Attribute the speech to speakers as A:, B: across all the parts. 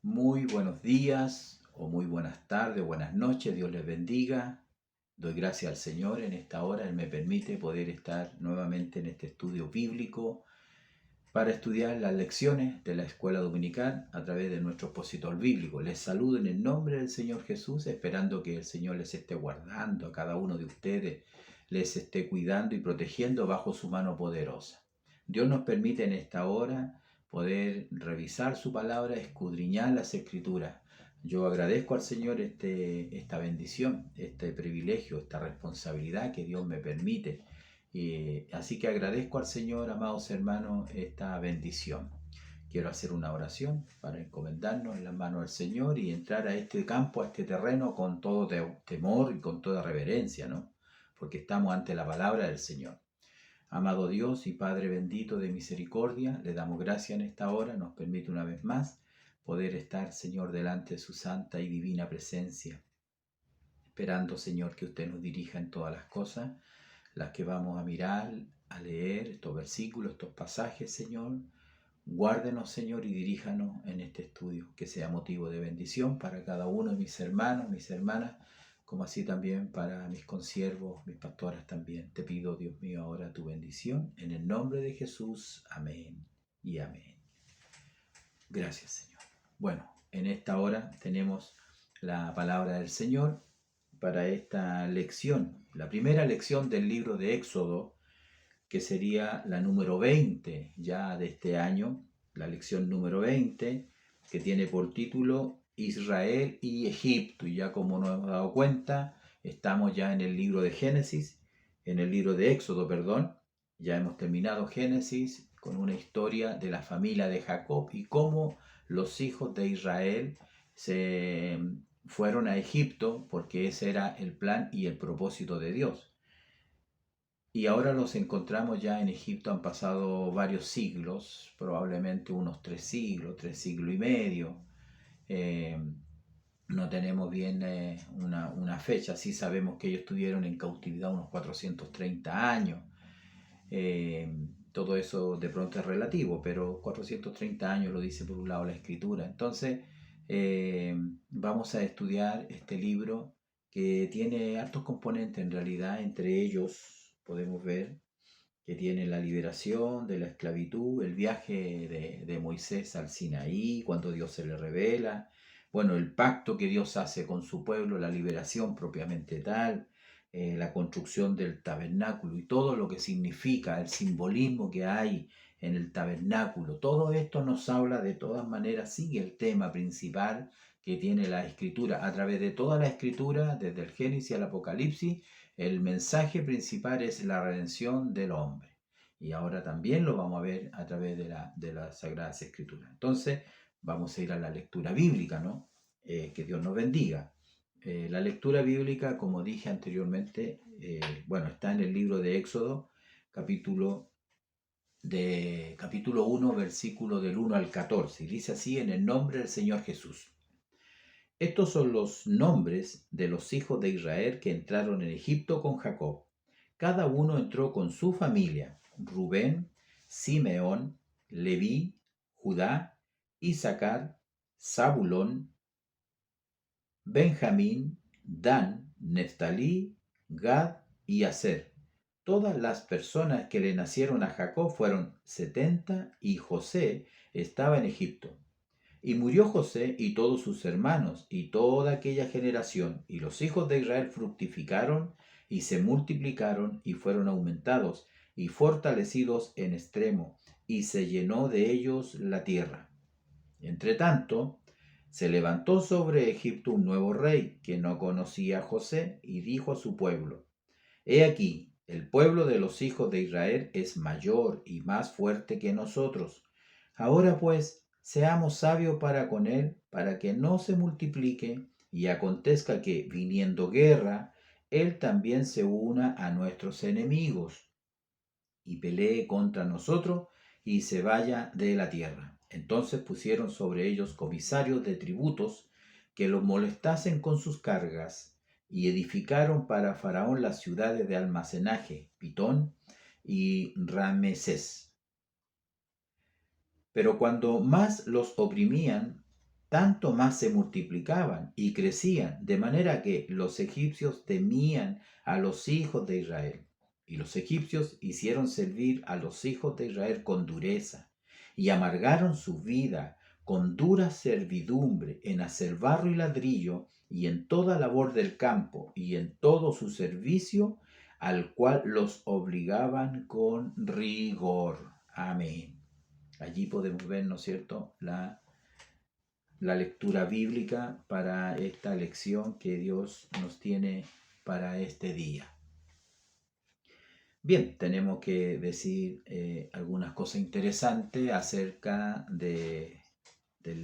A: Muy buenos días o muy buenas tardes, buenas noches, Dios les bendiga. Doy gracias al Señor en esta hora, Él me permite poder estar nuevamente en este estudio bíblico para estudiar las lecciones de la escuela dominical a través de nuestro expositor bíblico. Les saludo en el nombre del Señor Jesús, esperando que el Señor les esté guardando a cada uno de ustedes, les esté cuidando y protegiendo bajo su mano poderosa. Dios nos permite en esta hora poder revisar su palabra, escudriñar las escrituras. Yo agradezco al Señor esta bendición, este privilegio, esta responsabilidad que Dios me permite. Así que agradezco al Señor, amados hermanos, esta bendición. Quiero hacer una oración para encomendarnos en las manos del Señor y entrar a este campo, a este terreno con todo temor y con toda reverencia, ¿no? Porque estamos ante la palabra del Señor. Amado Dios y Padre bendito de misericordia, le damos gracias en esta hora, nos permite una vez más poder estar, Señor, delante de su santa y divina presencia, esperando, Señor, que usted nos dirija en todas las cosas, las que vamos a mirar, a leer, estos versículos, estos pasajes, Señor. Guárdenos, Señor, y diríjanos en este estudio, que sea motivo de bendición para cada uno de mis hermanos, mis hermanas, como así también para mis consiervos, mis pastoras también. Te pido, Dios mío, ahora tu bendición, en el nombre de Jesús. Amén y amén. Gracias, Señor. Bueno, en esta hora tenemos la palabra del Señor para esta lección, la primera lección del libro de Éxodo, que sería la número 20 ya de este año, la lección número 20, que tiene por título Israel y Egipto. Y ya como nos hemos dado cuenta, estamos ya en el libro de Génesis, en el libro de Éxodo, perdón. Ya hemos terminado Génesis con una historia de la familia de Jacob y cómo los hijos de Israel se fueron a Egipto porque ese era el plan y el propósito de Dios. Y ahora los encontramos ya en Egipto, han pasado varios siglos, probablemente unos 3 siglos y medio. Eh, no tenemos bien una fecha, sí sabemos que ellos estuvieron en cautividad unos 430 años. Todo eso de pronto es relativo, pero 430 años lo dice por un lado la escritura. Entonces, vamos a estudiar este libro que tiene hartos componentes en realidad, entre ellos podemos ver que tiene la liberación de la esclavitud, el viaje de Moisés al Sinaí, cuando Dios se le revela, bueno, el pacto que Dios hace con su pueblo, la liberación propiamente tal, la construcción del tabernáculo y todo lo que significa, el simbolismo que hay en el tabernáculo. Todo esto nos habla de todas maneras, sigue el tema principal que tiene la escritura. A través de toda la escritura, desde el Génesis al Apocalipsis, el mensaje principal es la redención del hombre. Y ahora también lo vamos a ver a través de las Sagradas Escrituras. Entonces, vamos a ir a la lectura bíblica, ¿no? Que Dios nos bendiga. La lectura bíblica, como dije anteriormente, bueno, está en el libro de Éxodo, capítulo 1, versículo del 1 al 14. Y dice así: en el nombre del Señor Jesús. Estos son los nombres de los hijos de Israel que entraron en Egipto con Jacob. Cada uno entró con su familia: Rubén, Simeón, Leví, Judá, Isaacar, Zabulón, Benjamín, Dan, Neftalí, Gad y Aser. Todas las personas que le nacieron a Jacob fueron 70 y José estaba en Egipto. Y murió José y todos sus hermanos y toda aquella generación, y los hijos de Israel fructificaron y se multiplicaron y fueron aumentados y fortalecidos en extremo, y se llenó de ellos la tierra. Entre tanto, se levantó sobre Egipto un nuevo rey que no conocía a José y dijo a su pueblo: He aquí, el pueblo de los hijos de Israel es mayor y más fuerte que nosotros. Ahora pues, seamos sabios para con él, para que no se multiplique, y acontezca que, viniendo guerra, él también se una a nuestros enemigos, y pelee contra nosotros, y se vaya de la tierra. Entonces pusieron sobre ellos comisarios de tributos, que los molestasen con sus cargas, y edificaron para Faraón las ciudades de almacenaje, Pitón y Ramesés. Pero cuando más los oprimían, tanto más se multiplicaban y crecían, de manera que los egipcios temían a los hijos de Israel. Y los egipcios hicieron servir a los hijos de Israel con dureza, y amargaron su vida con dura servidumbre en hacer barro y ladrillo, y en toda labor del campo, y en todo su servicio, al cual los obligaban con rigor. Amén. Allí podemos ver, ¿no es cierto?, la lectura bíblica para esta lección que Dios nos tiene para este día. Bien, tenemos que decir algunas cosas interesantes acerca del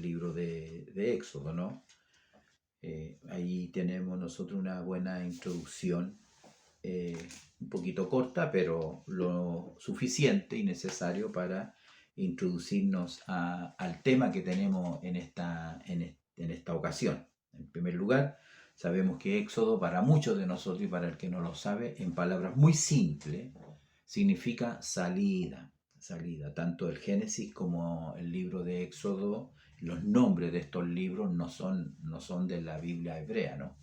A: libro de Éxodo, ¿no? Ahí tenemos nosotros una buena introducción, un poquito corta, pero lo suficiente y necesario para introducirnos al tema que tenemos en esta ocasión. En primer lugar, sabemos que Éxodo, para muchos de nosotros y para el que no lo sabe, en palabras muy simples, significa salida. Tanto el Génesis como el libro de Éxodo, los nombres de estos libros no son de la Biblia hebrea, ¿no?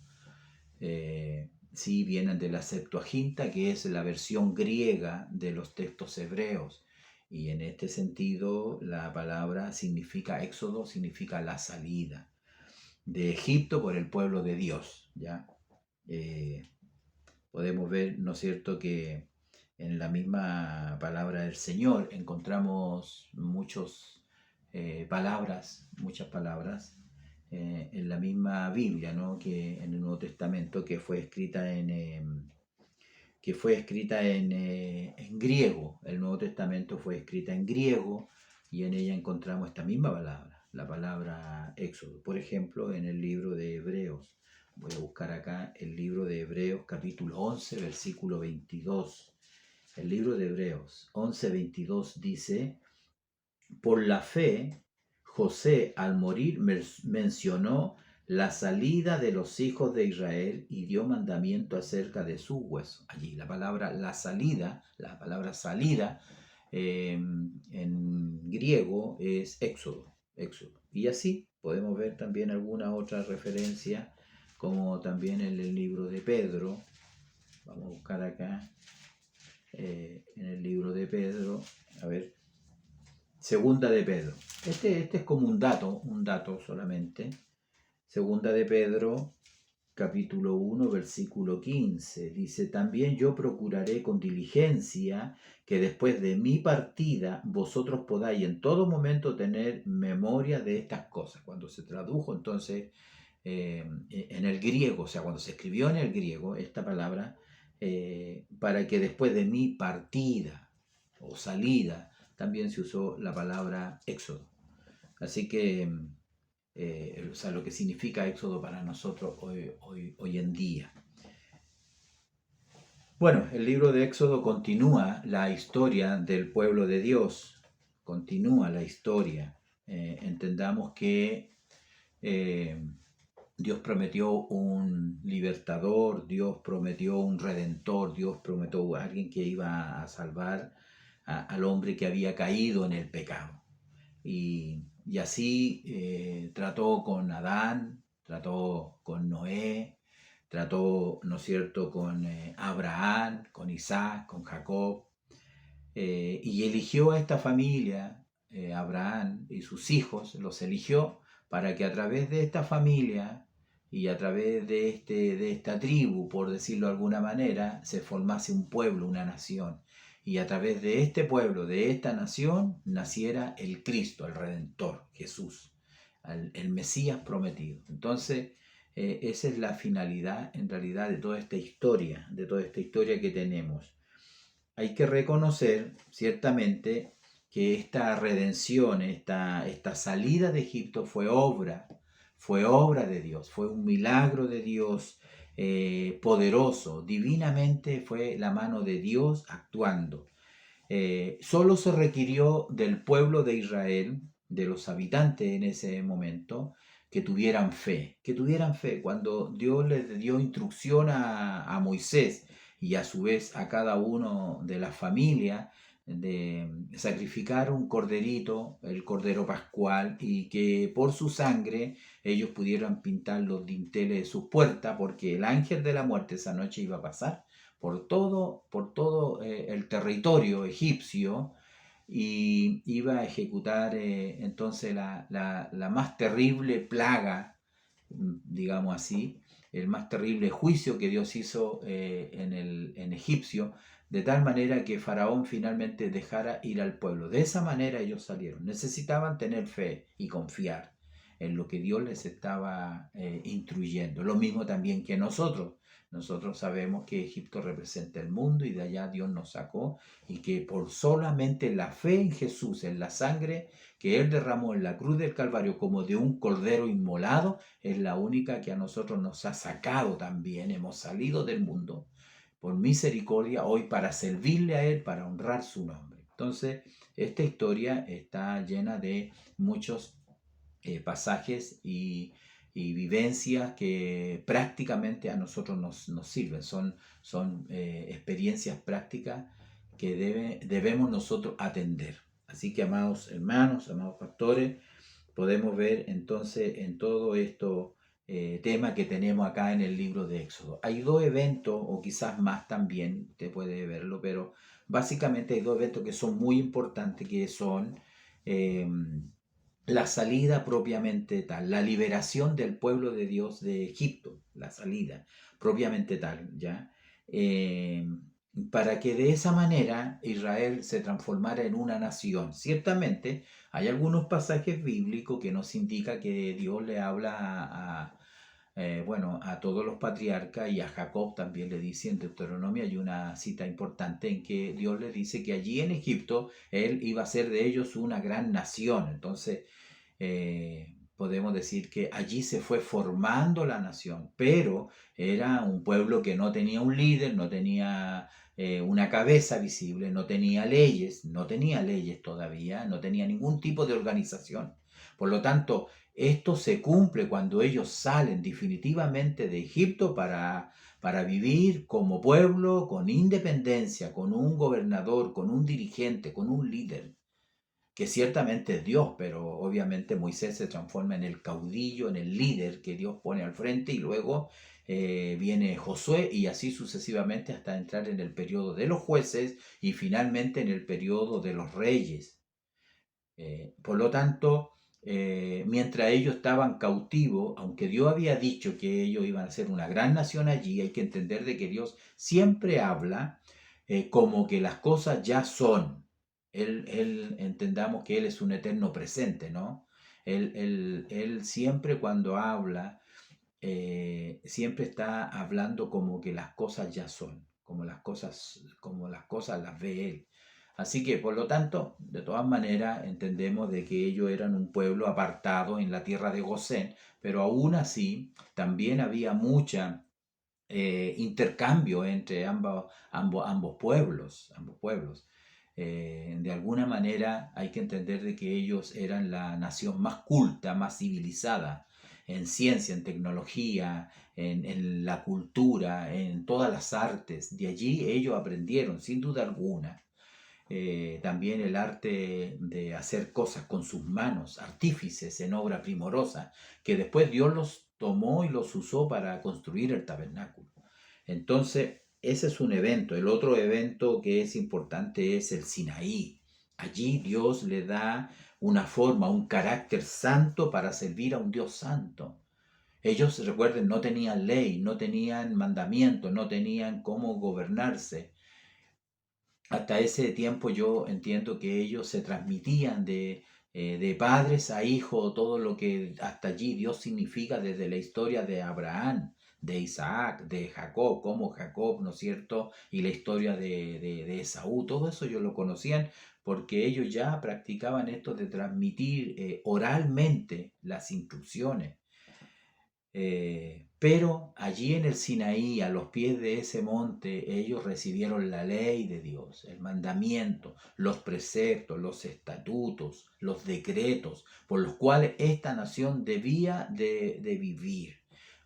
A: Sí vienen de la Septuaginta, que es la versión griega de los textos hebreos. Y en este sentido, la palabra significa, Éxodo significa la salida de Egipto por el pueblo de Dios, ¿ya? Podemos ver, ¿no es cierto?, que en la misma palabra del Señor encontramos muchas palabras en la misma Biblia, ¿no?, que en el Nuevo Testamento, que fue escrita en griego. El Nuevo Testamento fue escrita en griego y en ella encontramos esta misma palabra, la palabra Éxodo. Por ejemplo, en el libro de Hebreos, voy a buscar acá el libro de Hebreos capítulo 11, versículo 22. El libro de Hebreos 11, 22 dice: por la fe, José al morir mencionó la salida de los hijos de Israel y dio mandamiento acerca de sus huesos. Allí la palabra salida en griego es éxodo. Y así podemos ver también alguna otra referencia, como también en el libro de Pedro. Vamos a buscar acá en el libro de Pedro, a ver, Segunda de Pedro. Este es como un dato solamente. Segunda de Pedro, capítulo 1, versículo 15. Dice: también yo procuraré con diligencia que después de mi partida vosotros podáis en todo momento tener memoria de estas cosas. Cuando se tradujo entonces en el griego, o sea, cuando se escribió en el griego esta palabra, para que después de mi partida o salida, también se usó la palabra éxodo. Así que, o sea, lo que significa éxodo para nosotros hoy en día. Bueno, el libro de Éxodo continúa la historia del pueblo de Dios, continúa la historia. Entendamos que Dios prometió un libertador, Dios prometió un redentor, Dios prometió a alguien que iba a salvar al hombre que había caído en el pecado. Y así trató con Adán, trató con Noé, trató, ¿no es cierto?, con Abraham, con Isaac, con Jacob, y eligió a esta familia, Abraham y sus hijos, los eligió para que a través de esta familia y a través de esta tribu, por decirlo de alguna manera, se formase un pueblo, una nación. Y a través de este pueblo, de esta nación, naciera el Cristo, el Redentor, Jesús, el Mesías prometido. Entonces, esa es la finalidad, en realidad, de toda esta historia que tenemos. Hay que reconocer, ciertamente, que esta redención, esta salida de Egipto fue obra de Dios, fue un milagro de Dios poderoso, divinamente fue la mano de Dios actuando. Solo se requirió del pueblo de Israel, de los habitantes en ese momento, que tuvieran fe. Cuando Dios les dio instrucción a Moisés y a su vez a cada uno de la familia sacrificar un corderito, el cordero pascual, y que por su sangre ellos pudieran pintar los dinteles de sus puertas, porque el ángel de la muerte esa noche iba a pasar por todo el territorio egipcio y iba a ejecutar entonces la más terrible plaga, digamos así, el más terrible juicio que Dios hizo en egipcio, de tal manera que Faraón finalmente dejara ir al pueblo. De esa manera ellos salieron. Necesitaban tener fe y confiar en lo que Dios les estaba instruyendo. Lo mismo también que nosotros. Nosotros sabemos que Egipto representa el mundo y de allá Dios nos sacó, y que por solamente la fe en Jesús, en la sangre que Él derramó en la cruz del Calvario como de un cordero inmolado, es la única que a nosotros nos ha sacado también. Hemos salido del mundo por misericordia hoy para servirle a Él, para honrar su nombre. Entonces, esta historia está llena de muchos pasajes y vivencias que prácticamente a nosotros nos sirven. Son experiencias prácticas que debemos nosotros atender. Así que, amados hermanos, amados pastores, podemos ver entonces en todo esto tema que tenemos acá en el libro de Éxodo. Hay dos eventos, o quizás más también, usted puede verlo, pero básicamente hay dos eventos que son muy importantes, que son eh, la salida propiamente tal, la liberación del pueblo de Dios de Egipto, la salida propiamente tal, ¿ya? Eh, para que de esa manera Israel se transformara en una nación. Ciertamente hay algunos pasajes bíblicos que nos indican que Dios le habla a todos los patriarcas, y a Jacob también le dice en Deuteronomio. Hay una cita importante en que Dios le dice que allí en Egipto Él iba a ser de ellos una gran nación. Entonces, podemos decir que allí se fue formando la nación, pero era un pueblo que no tenía un líder, no tenía una cabeza visible, no tenía leyes todavía, no tenía ningún tipo de organización. Por lo tanto, esto se cumple cuando ellos salen definitivamente de Egipto para vivir como pueblo, con independencia, con un gobernador, con un dirigente, con un líder, que ciertamente es Dios, pero obviamente Moisés se transforma en el caudillo, en el líder que Dios pone al frente, y luego viene Josué, y así sucesivamente hasta entrar en el periodo de los jueces y finalmente en el periodo de los reyes. Por lo tanto, mientras ellos estaban cautivos, aunque Dios había dicho que ellos iban a ser una gran nación allí, hay que entender de que Dios siempre habla como que las cosas ya son. Entendamos que Él es un eterno presente, ¿no? Él siempre cuando habla, siempre está hablando como que las cosas ya son, como las cosas las ve Él. Así que, por lo tanto, de todas maneras, entendemos de que ellos eran un pueblo apartado en la tierra de Gosén, pero aún así también había mucha intercambio entre ambos pueblos. De alguna manera hay que entender de que ellos eran la nación más culta, más civilizada en ciencia, en tecnología, en la cultura, en todas las artes. De allí ellos aprendieron, sin duda alguna, también el arte de hacer cosas con sus manos, artífices en obra primorosa, que después Dios los tomó y los usó para construir el tabernáculo. Entonces, ese es un evento. El otro evento que es importante es el Sinaí. Allí Dios le da una forma, un carácter santo para servir a un Dios santo. Ellos, recuerden, no tenían ley, no tenían mandamiento, no tenían cómo gobernarse. Hasta ese tiempo yo entiendo que ellos se transmitían de padres a hijos, todo lo que hasta allí Dios significa desde la historia de Abraham, de Isaac, de Jacob, como Jacob, ¿no es cierto? Y la historia de Esaú, todo eso ellos lo conocían porque ellos ya practicaban esto de transmitir oralmente las instrucciones. Pero allí en el Sinaí, a los pies de ese monte, ellos recibieron la ley de Dios, el mandamiento, los preceptos, los estatutos, los decretos, por los cuales esta nación debía de vivir.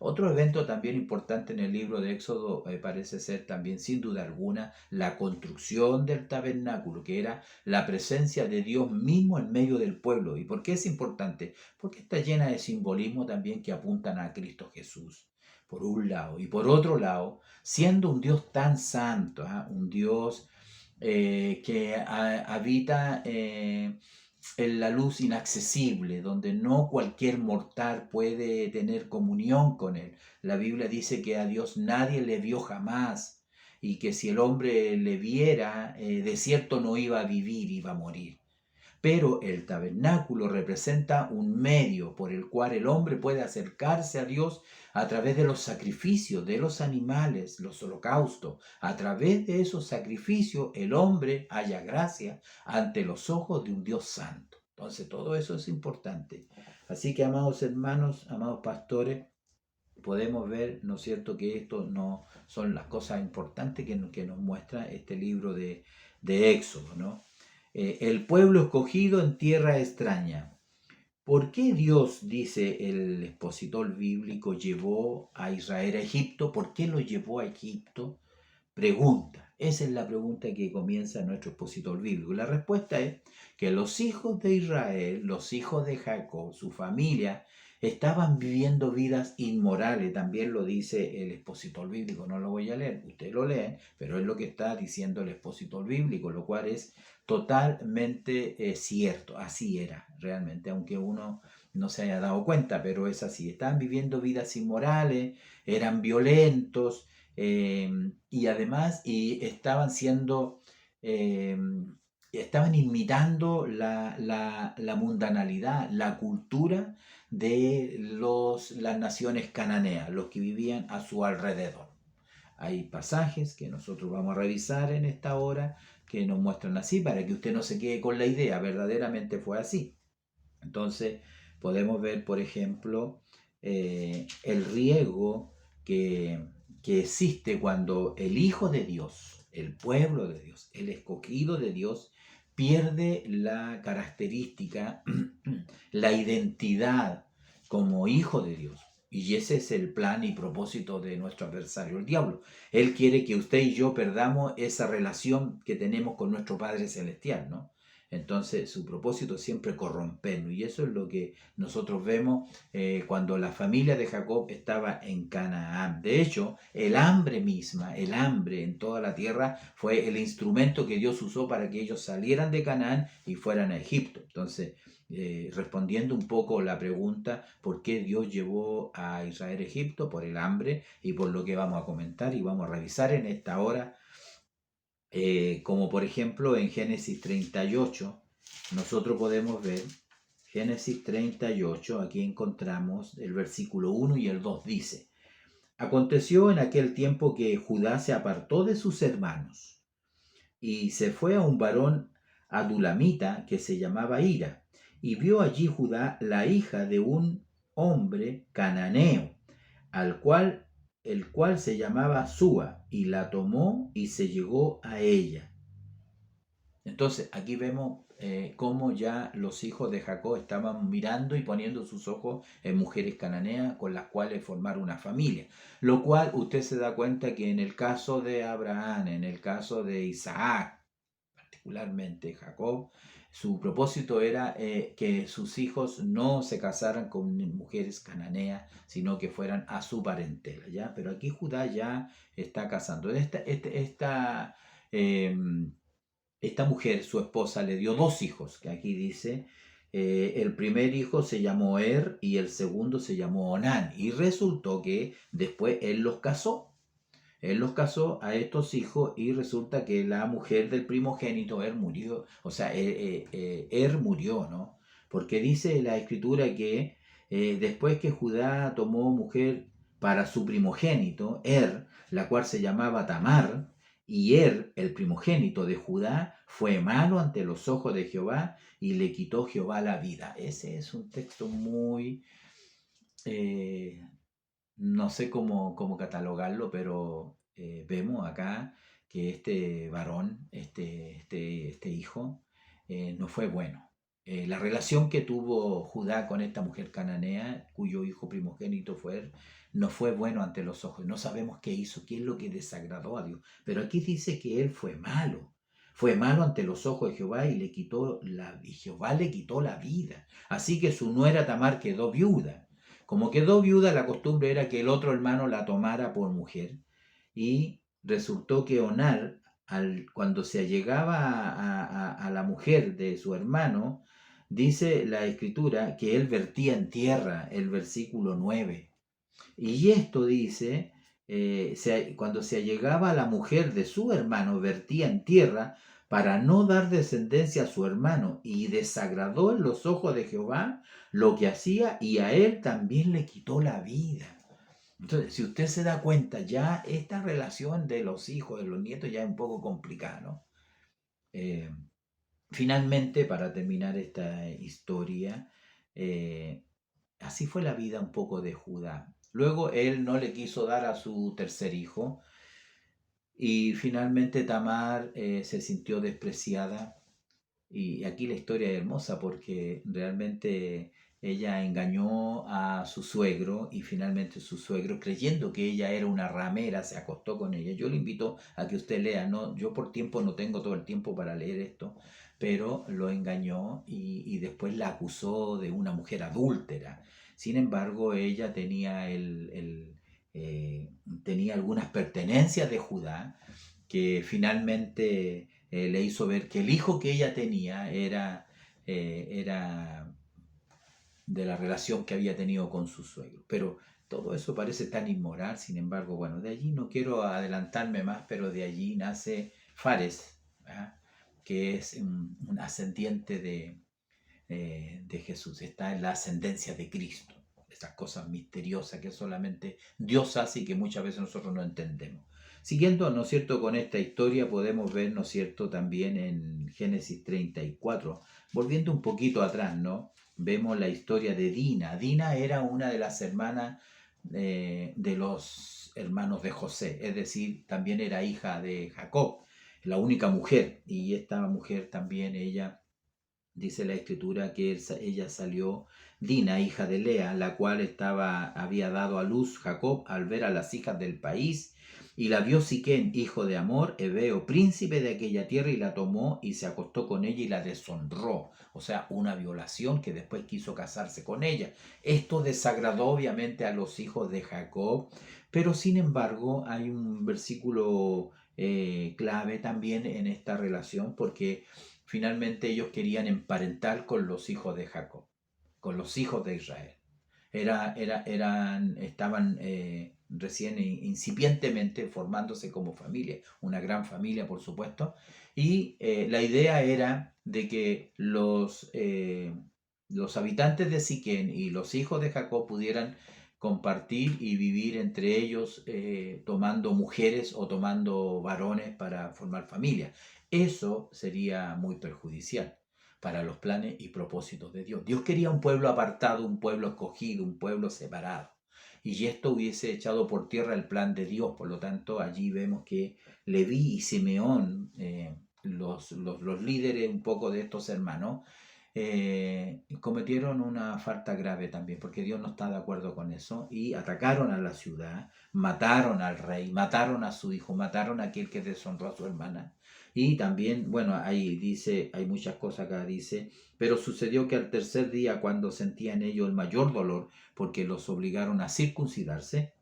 A: Otro evento también importante en el libro de Éxodo parece ser también, sin duda alguna, la construcción del tabernáculo, que era la presencia de Dios mismo en medio del pueblo. ¿Y por qué es importante? Porque está llena de simbolismo también que apuntan a Cristo Jesús, por un lado. Y por otro lado, siendo un Dios tan santo, ¿ah? Un Dios que habita en la luz inaccesible, donde no cualquier mortal puede tener comunión con Él. La Biblia dice que a Dios nadie le vio jamás y que si el hombre le viera, de cierto no iba a vivir, iba a morir. Pero el tabernáculo representa un medio por el cual el hombre puede acercarse a Dios a través de los sacrificios de los animales, los holocaustos. A través de esos sacrificios el hombre halla gracia ante los ojos de un Dios santo. Entonces todo eso es importante. Así que, amados hermanos, amados pastores, podemos ver, ¿no es cierto?, que esto no son las cosas importantes que nos muestra este libro de Éxodo, ¿no? El pueblo escogido en tierra extraña. ¿Por qué Dios, dice el expositor bíblico, llevó a Israel a Egipto? ¿Por qué lo llevó a Egipto? Pregunta. Esa es la pregunta que comienza nuestro expositor bíblico. La respuesta es que los hijos de Israel, los hijos de Jacob, su familia, estaban viviendo vidas inmorales. También lo dice el expositor bíblico. No lo voy a leer, ustedes lo leen, pero es lo que está diciendo el expositor bíblico, lo cual es totalmente cierto. Así era realmente, aunque uno no se haya dado cuenta, pero es así. Estaban viviendo vidas inmorales, eran violentos, y además estaban siendo, eh, estaban imitando la mundanalidad, la cultura de las naciones cananeas, los que vivían a su alrededor. Hay pasajes que nosotros vamos a revisar en esta hora que nos muestran así, para que usted no se quede con la idea, verdaderamente fue así. Entonces, podemos ver, por ejemplo, el riesgo que existe cuando el Hijo de Dios, el pueblo de Dios, el escogido de Dios, pierde la característica, la identidad como Hijo de Dios. Y ese es el plan y propósito de nuestro adversario, el diablo. Él quiere que usted y yo perdamos esa relación que tenemos con nuestro Padre Celestial, ¿no? Entonces su propósito es siempre corrompernos, y eso es lo que nosotros vemos cuando la familia de Jacob estaba en Canaán. De hecho, el hambre misma, el hambre en toda la tierra fue el instrumento que Dios usó para que ellos salieran de Canaán y fueran a Egipto. Entonces, respondiendo un poco la pregunta, ¿por qué Dios llevó a Israel a Egipto? Por el hambre y por lo que vamos a comentar y vamos a revisar en esta hora. Como por ejemplo en Génesis 38, nosotros podemos ver Génesis 38, aquí encontramos el versículo 1 y el 2 dice: Aconteció en aquel tiempo que Judá se apartó de sus hermanos y se fue a un varón adulamita que se llamaba Ira, y vio allí Judá la hija de un hombre cananeo, al cual el cual se llamaba Súa, y la tomó y se llegó a ella. Entonces aquí vemos cómo ya los hijos de Jacob estaban mirando y poniendo sus ojos en mujeres cananeas con las cuales formar una familia. Lo cual usted se da cuenta que en el caso de Abraham, en el caso de Isaac, particularmente Jacob, su propósito era que sus hijos no se casaran con mujeres cananeas, sino que fueran a su parentela, ¿ya? Pero aquí Judá ya está casando. Eh, esta mujer, su esposa, le dio dos hijos, que aquí dice, el primer hijo se llamó y el segundo se llamó Onán. Y resultó que después él los casó. Él los casó a estos hijos y resulta que la mujer del primogénito, murió, o sea, murió, ¿no? Porque dice la escritura que después que Judá tomó mujer para su primogénito, la cual se llamaba Tamar, y el primogénito de Judá, fue malo ante los ojos de Jehová y le quitó Jehová la vida. Ese es un texto muy... eh, no sé cómo catalogarlo, pero vemos acá que este varón, este hijo, no fue bueno. La relación que tuvo Judá con esta mujer cananea, cuyo hijo primogénito fue él, no fue bueno ante los ojos. No sabemos qué hizo, qué es lo que desagradó a Dios. Pero aquí dice que él fue malo. Fue malo ante los ojos de Jehová y Jehová le quitó la vida. Así que su nuera Tamar quedó viuda. Como quedó viuda, la costumbre era que el otro hermano la tomara por mujer. Y resultó que Onar, cuando se allegaba a la mujer de su hermano, dice la escritura que él vertía en tierra, el versículo 9. Y esto dice, cuando se allegaba a la mujer de su hermano, vertía en tierra para no dar descendencia a su hermano, y desagradó en los ojos de Jehová lo que hacía, y a él también le quitó la vida. Entonces, si usted se da cuenta, ya esta relación de los hijos, de los nietos, ya es un poco complicada, ¿no? Eh, Finalmente, para terminar esta historia, así fue la vida un poco de Judá. Luego él no le quiso dar a su tercer hijo y finalmente Tamar se sintió despreciada. Y aquí la historia es hermosa porque realmente ella engañó a su suegro y finalmente su suegro, creyendo que ella era una ramera, se acostó con ella. Yo le invito a que usted lea, no, yo por tiempo no tengo todo el tiempo para leer esto, pero lo engañó y después la acusó de una mujer adúltera. Sin embargo, ella tenía, tenía algunas pertenencias de Judá que finalmente le hizo ver que el hijo que ella tenía era de la relación que había tenido con su suegro. Pero todo eso parece tan inmoral, sin embargo, bueno, de allí no quiero adelantarme más, pero de allí nace Fares, ¿verdad? Que es un ascendiente de Jesús, está en la ascendencia de Cristo, esas cosas misteriosas que solamente Dios hace y que muchas veces nosotros no entendemos. Siguiendo, ¿no es cierto?, con esta historia podemos ver, ¿no es cierto?, también en Génesis 34, volviendo un poquito atrás, ¿no? Vemos la historia de Dina. Dina era una de las hermanas de los hermanos de José, es decir, también era hija de Jacob, la única mujer, y esta mujer también, ella dice la escritura que ella salió, Dina, hija de Lea, la cual había dado a luz Jacob al ver a las hijas del país, y la vio Siquén, hijo de Amor, Heveo, príncipe de aquella tierra, y la tomó y se acostó con ella y la deshonró. O sea, una violación que después quiso casarse con ella. Esto desagradó obviamente a los hijos de Jacob, pero sin embargo hay un versículo clave también en esta relación porque finalmente ellos querían emparentar con los hijos de Jacob, con los hijos de Israel. Estaban recién incipientemente formándose como familia, una gran familia por supuesto, y la idea era de que los habitantes de Siquén y los hijos de Jacob pudieran compartir y vivir entre ellos tomando mujeres o tomando varones para formar familia. Eso sería muy perjudicial para los planes y propósitos de Dios. Dios quería un pueblo apartado, un pueblo escogido, un pueblo separado. Y esto hubiese echado por tierra el plan de Dios. Por lo tanto, allí vemos que Leví y Simeón, los líderes un poco de estos hermanos, cometieron una falta grave también, porque Dios no está de acuerdo con eso, y atacaron a la ciudad, mataron al rey, mataron a su hijo, mataron a aquel que deshonró a su hermana. Y también, bueno, ahí dice, hay muchas cosas acá, dice, pero sucedió que al tercer día, cuando sentían ellos el mayor dolor, porque los obligaron a circuncidarse,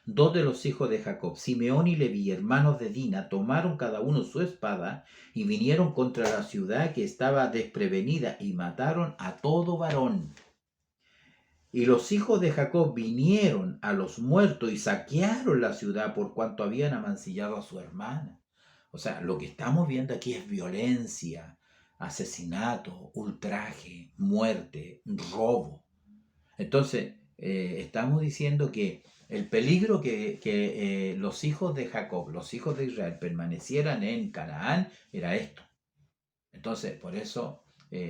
A: dos de los hijos de Jacob, Simeón y Leví, hermanos de Dina, tomaron cada uno su espada y vinieron contra la ciudad que estaba desprevenida y mataron a todo varón. Y los hijos de Jacob vinieron a los muertos y saquearon la ciudad por cuanto habían amancillado a su hermana. O sea, lo que estamos viendo aquí es violencia, asesinato, ultraje, muerte, robo. Entonces, estamos diciendo que el peligro que los hijos de Jacob, los hijos de Israel, permanecieran en Canaán era esto. Entonces, por eso,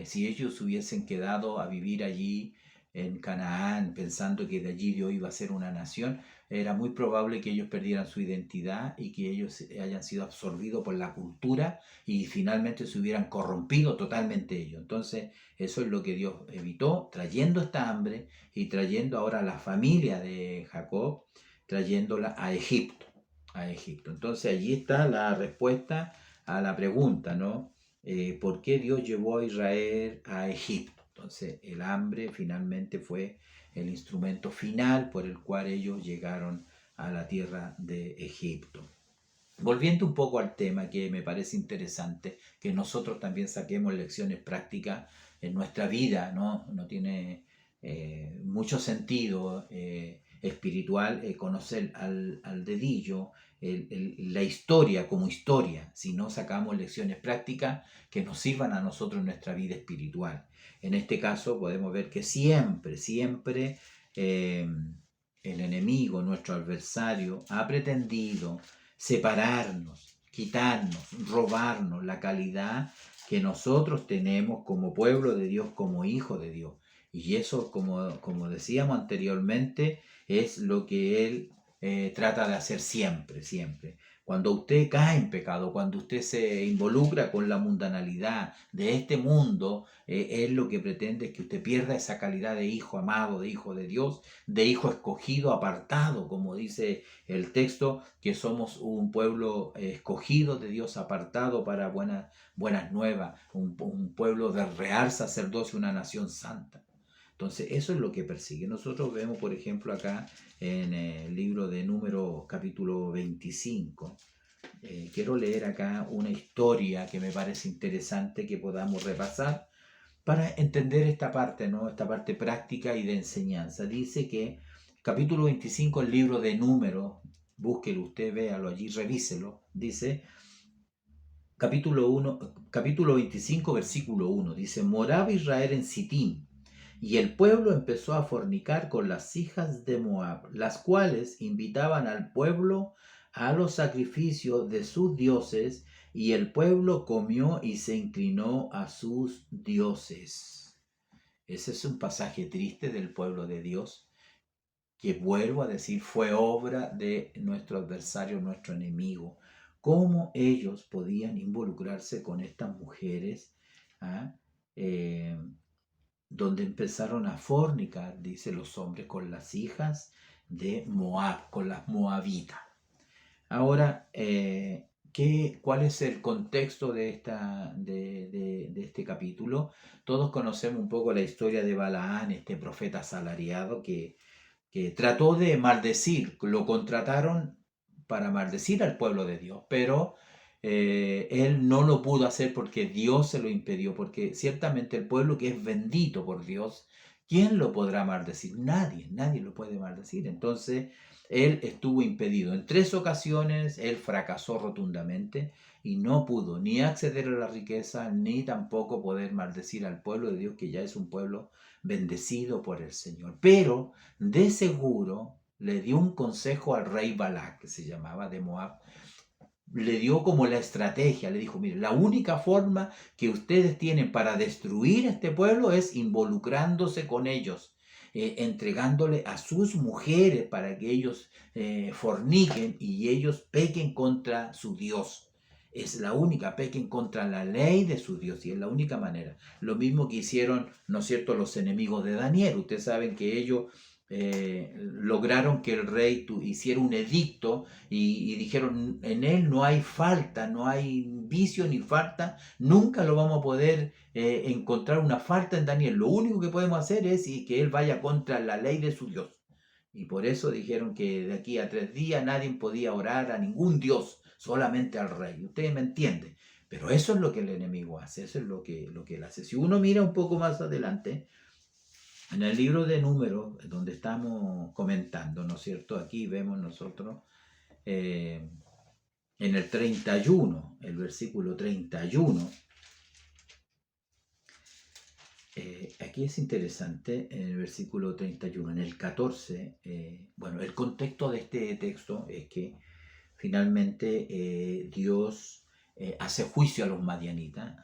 A: si ellos hubiesen quedado a vivir allí, en Canaán, pensando que de allí Dios iba a ser una nación, era muy probable que ellos perdieran su identidad y que ellos hayan sido absorbidos por la cultura y finalmente se hubieran corrompido totalmente ellos. Entonces, eso es lo que Dios evitó, trayendo esta hambre y trayendo ahora a la familia de Jacob, trayéndola a Egipto. A Egipto. Entonces, allí está la respuesta a la pregunta, ¿no? ¿Por qué Dios llevó a Israel a Egipto? Entonces, el hambre finalmente fue el instrumento final por el cual ellos llegaron a la tierra de Egipto. Volviendo un poco al tema que me parece interesante, que nosotros también saquemos lecciones prácticas en nuestra vida, ¿no? No tiene mucho sentido espiritual conocer al dedillo la historia como historia, si no sacamos lecciones prácticas que nos sirvan a nosotros en nuestra vida espiritual. En este caso podemos ver que siempre el enemigo, nuestro adversario, ha pretendido separarnos, quitarnos, robarnos la calidad que nosotros tenemos como pueblo de Dios, como hijo de Dios. Y eso, como decíamos anteriormente, es lo que Él trata de hacer siempre, siempre. Cuando usted cae en pecado, cuando usted se involucra con la mundanalidad de este mundo, Él lo que pretende es que usted pierda esa calidad de hijo amado, de hijo de Dios, de hijo escogido, apartado, como dice el texto, que somos un pueblo escogido de Dios, apartado para buenas nuevas, un pueblo de real sacerdocio, una nación santa. Entonces, eso es lo que persigue. Nosotros vemos, por ejemplo, acá en el libro de Números, capítulo 25. Quiero leer acá una historia que me parece interesante que podamos repasar para entender esta parte, ¿no? Esta parte práctica y de enseñanza. Dice que capítulo 25, el libro de Números, búsquelo usted, véalo allí, revíselo. Dice, capítulo 25, versículo 1, dice, moraba Israel en Sitín, y el pueblo empezó a fornicar con las hijas de Moab, las cuales invitaban al pueblo a los sacrificios de sus dioses, y el pueblo comió y se inclinó a sus dioses. Ese es un pasaje triste del pueblo de Dios, que vuelvo a decir, fue obra de nuestro adversario, nuestro enemigo. ¿Cómo ellos podían involucrarse con estas mujeres? ¿Ah? Donde empezaron a fornicar, dice los hombres, con las hijas de Moab, con las moabitas. Ahora, ¿cuál es el contexto de este capítulo? Todos conocemos un poco la historia de Balaán, este profeta asalariado que trató de maldecir, lo contrataron para maldecir al pueblo de Dios, pero él no lo pudo hacer porque Dios se lo impidió, porque ciertamente el pueblo que es bendito por Dios, ¿quién lo podrá maldecir? Nadie lo puede maldecir. Entonces, él estuvo impedido. En 3 ocasiones, él fracasó rotundamente y no pudo ni acceder a la riqueza, ni tampoco poder maldecir al pueblo de Dios, que ya es un pueblo bendecido por el Señor. Pero de seguro le dio un consejo al rey Balac, que se llamaba de Moab, le dio como la estrategia, le dijo, mire, la única forma que ustedes tienen para destruir este pueblo es involucrándose con ellos, entregándole a sus mujeres para que ellos forniquen y ellos pequen contra su Dios. Es la única, pequen contra la ley de su Dios y es la única manera. Lo mismo que hicieron, ¿no es cierto?, los enemigos de Daniel. Ustedes saben que ellos lograron que el rey hiciera un edicto y dijeron, en él no hay falta, no hay vicio ni falta, nunca lo vamos a poder encontrar una falta en Daniel. Lo único que podemos hacer es que él vaya contra la ley de su Dios. Y por eso dijeron que de aquí a 3 días nadie podía orar a ningún Dios, solamente al rey. Ustedes me entienden. Pero eso es lo que el enemigo hace, eso es lo que él hace. Si uno mira un poco más adelante, en el libro de Números, donde estamos comentando, ¿no es cierto? Aquí vemos nosotros en el 31, el versículo 31. Aquí es interesante, en el versículo 31, en el 14, bueno, el contexto de este texto es que finalmente Dios hace juicio a los madianitas,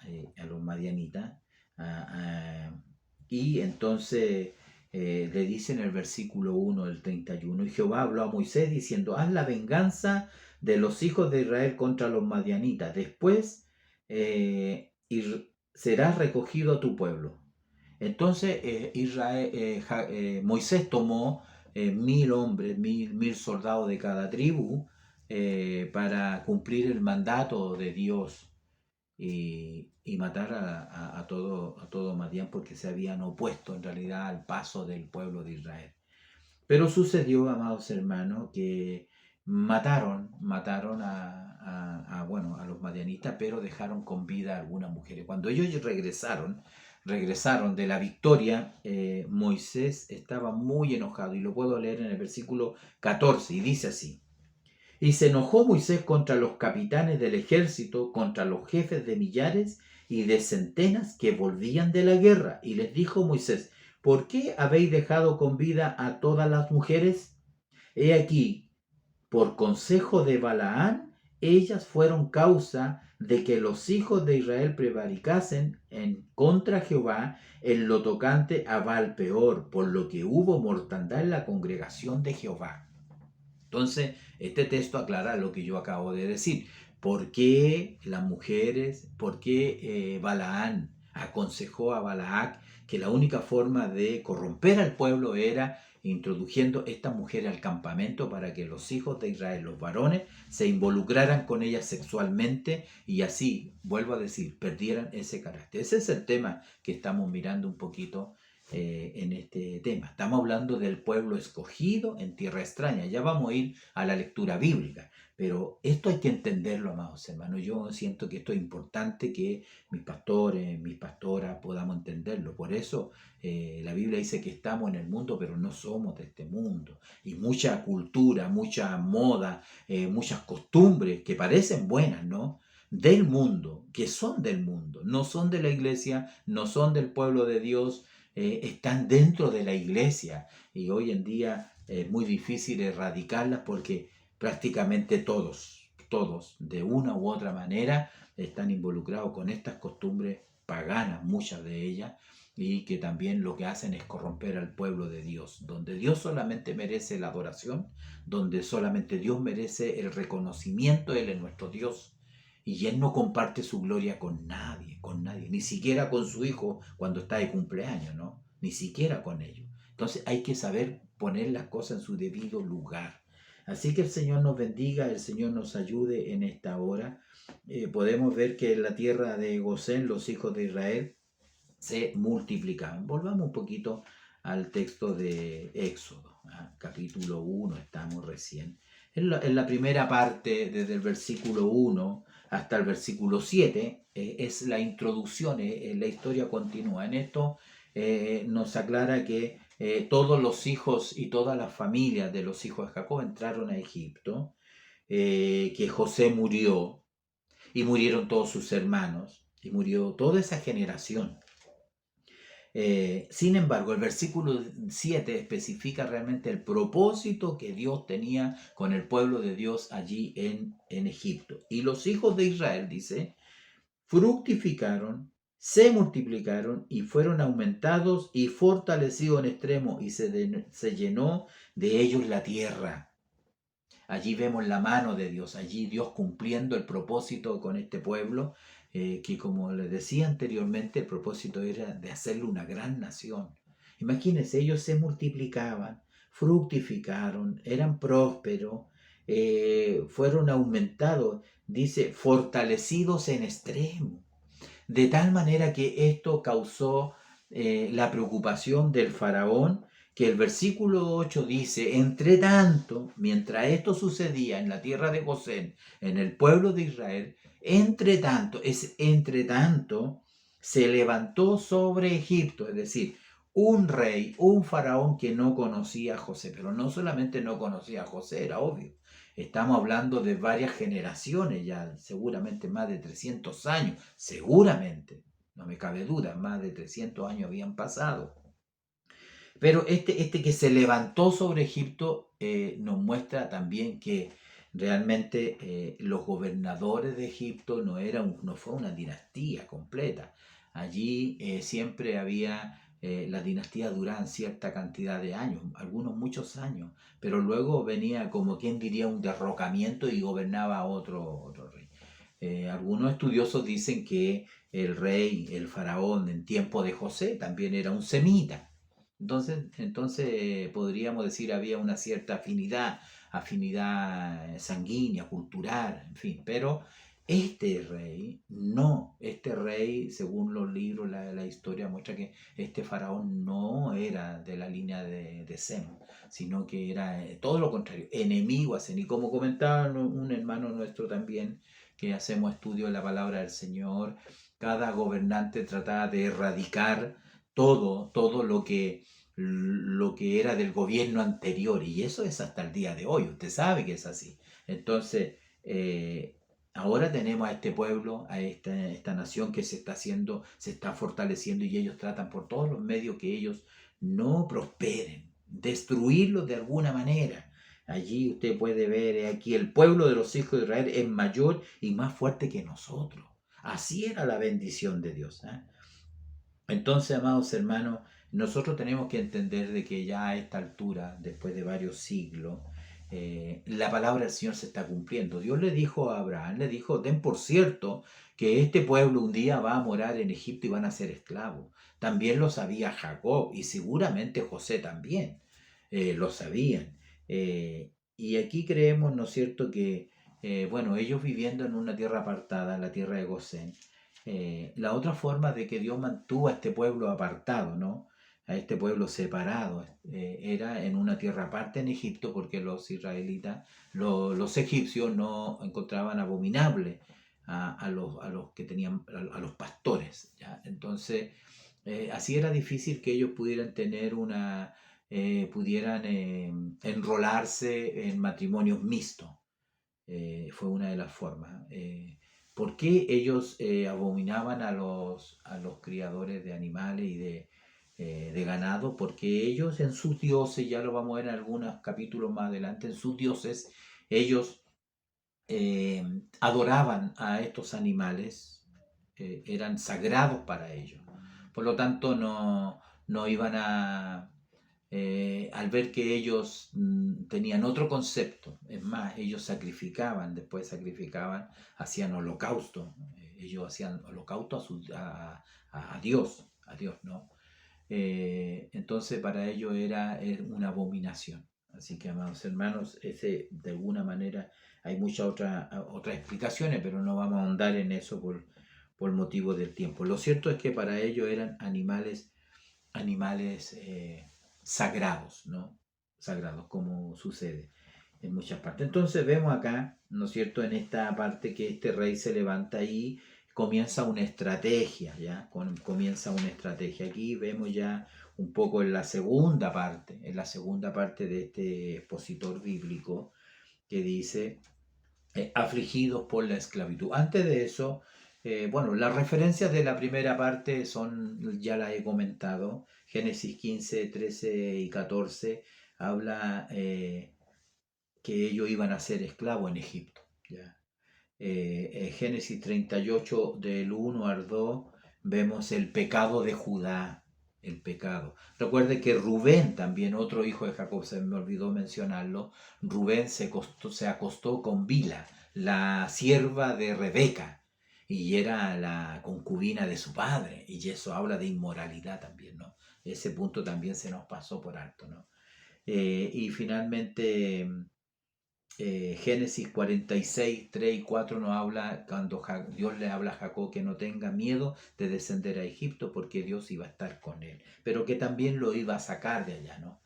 A: y entonces le dice en el versículo 1 del 31, y Jehová habló a Moisés diciendo, haz la venganza de los hijos de Israel contra los madianitas, después serás recogido a tu pueblo. Entonces Moisés tomó 1000 hombres, mil soldados de cada tribu para cumplir el mandato de Dios y matar a todo Madián, porque se habían opuesto en realidad al paso del pueblo de Israel. Pero sucedió, amados hermanos, que mataron a los madianitas, pero dejaron con vida a algunas mujeres. Cuando ellos regresaron de la victoria, Moisés estaba muy enojado, y lo puedo leer en el versículo 14, y dice así: y se enojó Moisés contra los capitanes del ejército, contra los jefes de millares y de centenas que volvían de la guerra. Y les dijo Moisés: ¿por qué habéis dejado con vida a todas las mujeres? He aquí, por consejo de Balaán, ellas fueron causa de que los hijos de Israel prevaricasen en contra Jehová en lo tocante a Baal peor, por lo que hubo mortandad en la congregación de Jehová. Entonces, este texto aclara lo que yo acabo de decir. ¿Por qué las mujeres, por qué Balaán aconsejó a Balac que la única forma de corromper al pueblo era introduciendo estas mujeres al campamento para que los hijos de Israel, los varones, se involucraran con ellas sexualmente y así, vuelvo a decir, perdieran ese carácter? Ese es el tema que estamos mirando un poquito en este tema. Estamos hablando del pueblo escogido en tierra extraña. Ya vamos a ir a la lectura bíblica, pero esto hay que entenderlo, amados hermanos. Yo siento que esto es importante que mis pastores, mis pastoras podamos entenderlo. Por eso la Biblia dice que estamos en el mundo, pero no somos de este mundo. Y mucha cultura, mucha moda, muchas costumbres que parecen buenas, ¿no?, del mundo, que son del mundo, no son de la iglesia, no son del pueblo de Dios, están dentro de la iglesia, y hoy en día es muy difícil erradicarlas porque prácticamente todos, de una u otra manera, están involucrados con estas costumbres paganas, muchas de ellas, y que también lo que hacen es corromper al pueblo de Dios, donde Dios solamente merece la adoración, donde solamente Dios merece el reconocimiento. Él es nuestro Dios. Y Él no comparte su gloria con nadie, ni siquiera con su hijo cuando está de cumpleaños, ¿no? Ni siquiera con ellos. Entonces hay que saber poner las cosas en su debido lugar. Así que el Señor nos bendiga, el Señor nos ayude en esta hora. Podemos ver que en la tierra de Gosén los hijos de Israel se multiplicaban. Volvamos un poquito al texto de Éxodo, capítulo 1, estamos recién. En la primera parte, desde el versículo 1 hasta el versículo 7, es la introducción, la historia continúa. En esto nos aclara que todos los hijos y todas las familias de los hijos de Jacob entraron a Egipto, que José murió, y murieron todos sus hermanos, y murió toda esa generación. Sin embargo, el versículo 7 especifica realmente el propósito que Dios tenía con el pueblo de Dios allí en Egipto. Y los hijos de Israel, dice, fructificaron, se multiplicaron y fueron aumentados y fortalecidos en extremo, y se llenó de ellos la tierra. Allí vemos la mano de Dios, allí Dios cumpliendo el propósito con este pueblo, que, como les decía anteriormente, el propósito era de hacerle una gran nación. Imagínense, ellos se multiplicaban, fructificaron, eran prósperos, fueron aumentados, dice, fortalecidos en extremo. De tal manera que esto causó la preocupación del faraón, que el versículo 8 dice: entre tanto, mientras esto sucedía en la tierra de Gosén, en el pueblo de Israel, entre tanto, se levantó sobre Egipto, es decir, un rey, un faraón que no conocía a José, pero no solamente no conocía a José, era obvio. Estamos hablando de varias generaciones ya, seguramente más de 300 años, seguramente, no me cabe duda, más de 300 años habían pasado. Pero este que se levantó sobre Egipto nos muestra también que realmente los gobernadores de Egipto no fue una dinastía completa. Allí siempre había las dinastías duraban cierta cantidad de años, algunos muchos años, pero luego venía como quien diría un derrocamiento y gobernaba otro rey. Algunos estudiosos dicen que el rey, el faraón en tiempo de José también era un semita. Entonces podríamos decir había una cierta afinidad sanguínea, cultural, en fin, pero este rey, no, este rey, según los libros, la historia muestra que este faraón no era de la línea de Sem, sino que era todo lo contrario, enemigo a Sem. Y como comentaba un hermano nuestro también, que hacemos estudio de la palabra del Señor, cada gobernante trataba de erradicar todo lo que era del gobierno anterior, y eso es hasta el día de hoy, usted sabe que es así. Entonces, ahora tenemos a este pueblo, a esta nación que se está haciendo, se está fortaleciendo, y ellos tratan por todos los medios que ellos no prosperen, destruirlos de alguna manera. Allí usted puede ver, aquí el pueblo de los hijos de Israel es mayor y más fuerte que nosotros. Así era la bendición de Dios. Entonces, amados hermanos, nosotros tenemos que entender de que ya a esta altura, después de varios siglos, la palabra del Señor se está cumpliendo. Dios le dijo a Abraham, le dijo, ten por cierto que este pueblo un día va a morar en Egipto y van a ser esclavos. También lo sabía Jacob y seguramente José también lo sabían. Y aquí creemos, ¿no es cierto?, que, bueno, ellos viviendo en una tierra apartada, la tierra de Gosén, la otra forma de que Dios mantuvo a este pueblo apartado, ¿no? A este pueblo separado, era en una tierra aparte en Egipto, porque los israelitas, los egipcios no encontraban abominable a los que tenían, a los pastores, ¿ya? Entonces, así era difícil que ellos pudieran tener pudieran enrolarse en matrimonios mixtos. Fue una de las formas. ¿Por qué ellos abominaban a los criadores de animales y de ganado? Porque ellos en sus dioses, ya lo vamos a ver en algunos capítulos más adelante, en sus dioses, ellos adoraban a estos animales, eran sagrados para ellos. Por lo tanto, no iban al ver que ellos tenían otro concepto, es más, ellos después sacrificaban, hacían holocausto, ellos hacían holocausto a Dios, ¿no? Entonces para ellos era una abominación. Así que, amados hermanos, ese de alguna manera hay muchas otras explicaciones, pero no vamos a ahondar en eso por motivo del tiempo. Lo cierto es que para ellos eran animales sagrados, ¿no? Sagrados, como sucede en muchas partes. Entonces vemos acá, ¿no es cierto?, en esta parte que este rey se levanta y comienza una estrategia, ¿ya? Comienza una estrategia. Aquí vemos ya un poco en la segunda parte de este expositor bíblico que dice, afligidos por la esclavitud. Antes de eso, bueno, las referencias de la primera parte ya las he comentado. Génesis 15, 13 y 14 habla que ellos iban a ser esclavos en Egipto. ¿Ya? Génesis 38 del 1 al 2 vemos el pecado de Judá, el pecado. Recuerde que Rubén, también otro hijo de Jacob, se me olvidó mencionarlo, Rubén se acostó con Bila, la sierva de Rebeca, y era la concubina de su padre, y eso habla de inmoralidad también, ¿no? Ese punto también se nos pasó por alto, ¿no? Y finalmente Génesis 46, 3 y 4 nos habla cuando Dios le habla a Jacob que no tenga miedo de descender a Egipto porque Dios iba a estar con él, pero que también lo iba a sacar de allá, ¿no?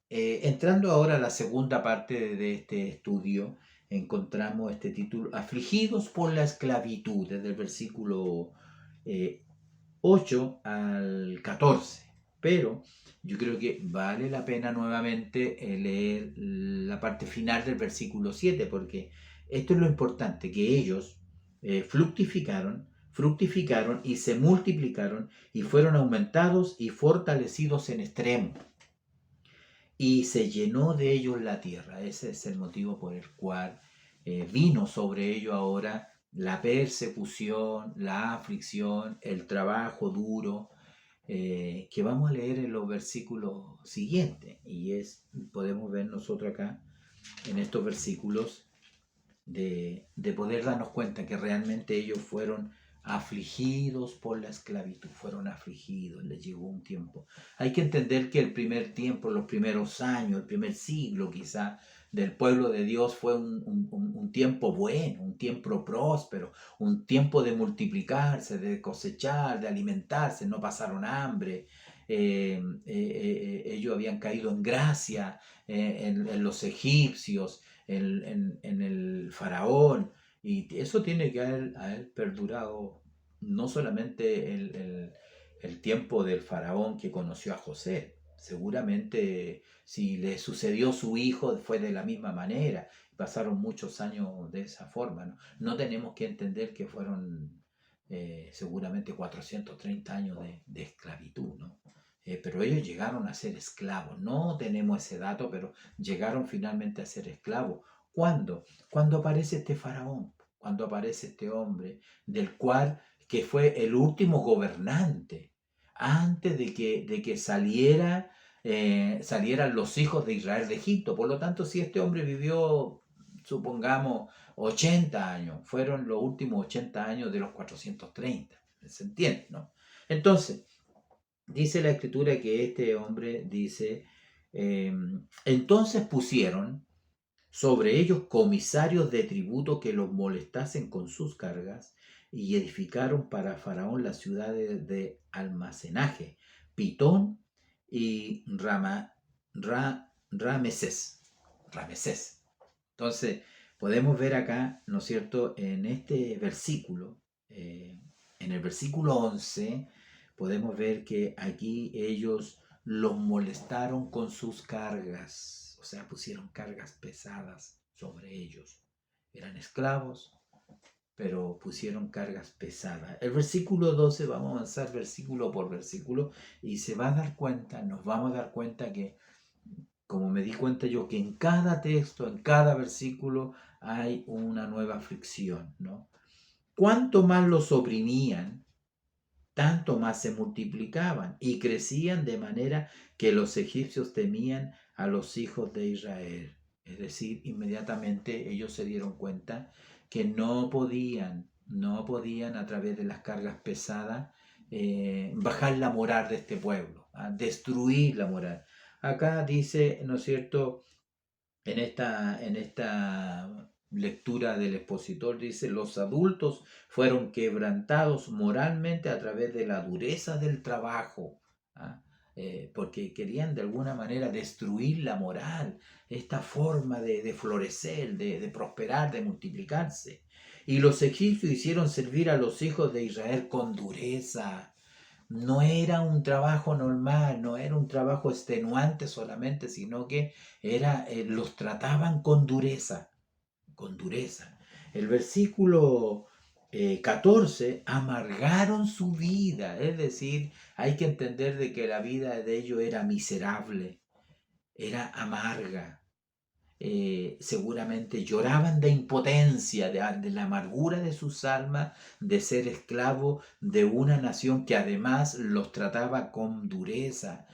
A: Entrando ahora a la segunda parte de este estudio, encontramos este título, Afligidos por la esclavitud, desde el versículo 8 al 14. Pero yo creo que vale la pena nuevamente leer la parte final del versículo 7, porque esto es lo importante, que ellos fructificaron y se multiplicaron y fueron aumentados y fortalecidos en extremo. Y se llenó de ellos la tierra. Ese es el motivo por el cual vino sobre ellos ahora la persecución, la aflicción, el trabajo duro, que vamos a leer en los versículos siguientes. Podemos ver nosotros acá, en estos versículos, de poder darnos cuenta que realmente ellos fueron afligidos por la esclavitud, fueron afligidos, les llegó un tiempo. Hay que entender que el primer tiempo, los primeros años, el primer siglo quizá del pueblo de Dios fue un tiempo bueno, un tiempo próspero, un tiempo de multiplicarse, de cosechar, de alimentarse, no pasaron hambre. Ellos habían caído en gracia en los egipcios, en el faraón, y eso tiene que haber perdurado no solamente el tiempo del faraón que conoció a José, seguramente si le sucedió su hijo fue de la misma manera, pasaron muchos años de esa forma, ¿no? No tenemos que entender que fueron seguramente 430 años de esclavitud, ¿no? Pero ellos llegaron a ser esclavos, no tenemos ese dato, pero llegaron finalmente a ser esclavos. ¿Cuándo? Cuando aparece este faraón, cuando aparece este hombre, del cual que fue el último gobernante, antes de que salieran los hijos de Israel de Egipto. Por lo tanto, si este hombre vivió, supongamos, 80 años, fueron los últimos 80 años de los 430, ¿se entiende, no? Entonces, dice la escritura que este hombre dice, entonces pusieron sobre ellos comisarios de tributo que los molestasen con sus cargas, y edificaron para Faraón las ciudades de almacenaje, Pitón y Ramesés. Entonces, podemos ver acá, ¿no es cierto?, en este versículo, en el versículo 11, podemos ver que aquí ellos los molestaron con sus cargas, o sea, pusieron cargas pesadas sobre ellos. Eran esclavos, pero pusieron cargas pesadas. El versículo 12, vamos a avanzar versículo por versículo, y nos vamos a dar cuenta que, como me di cuenta yo, que en cada texto, en cada versículo, hay una nueva aflicción, ¿no? Cuanto más los oprimían, tanto más se multiplicaban y crecían, de manera que los egipcios temían a los hijos de Israel. Es decir, inmediatamente ellos se dieron cuenta que no podían a través de las cargas pesadas bajar la moral de este pueblo, destruir la moral. Acá dice, ¿no es cierto?, en esta lectura del expositor dice, los adultos fueron quebrantados moralmente a través de la dureza del trabajo, ¿ah? Porque querían de alguna manera destruir la moral, esta forma de florecer, de prosperar, de multiplicarse. Y los egipcios hicieron servir a los hijos de Israel con dureza. No era un trabajo normal, no era un trabajo extenuante solamente, sino que los trataban con dureza, con dureza. El versículo 14, amargaron su vida, es decir, hay que entender de que la vida de ellos era miserable, era amarga. Seguramente lloraban de impotencia, de la amargura de sus almas, de ser esclavos de una nación que además los trataba con dureza,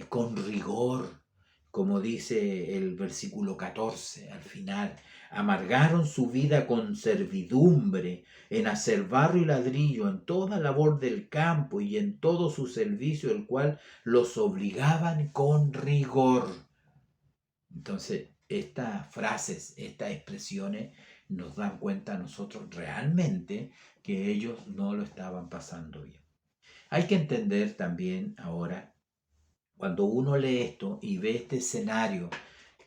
A: con rigor, como dice el versículo 14 al final. Amargaron su vida con servidumbre, en hacer barro y ladrillo, en toda labor del campo y en todo su servicio, el cual los obligaban con rigor. Entonces, estas frases, estas expresiones nos dan cuenta a nosotros realmente que ellos no lo estaban pasando bien. Hay que entender también ahora, cuando uno lee esto y ve este escenario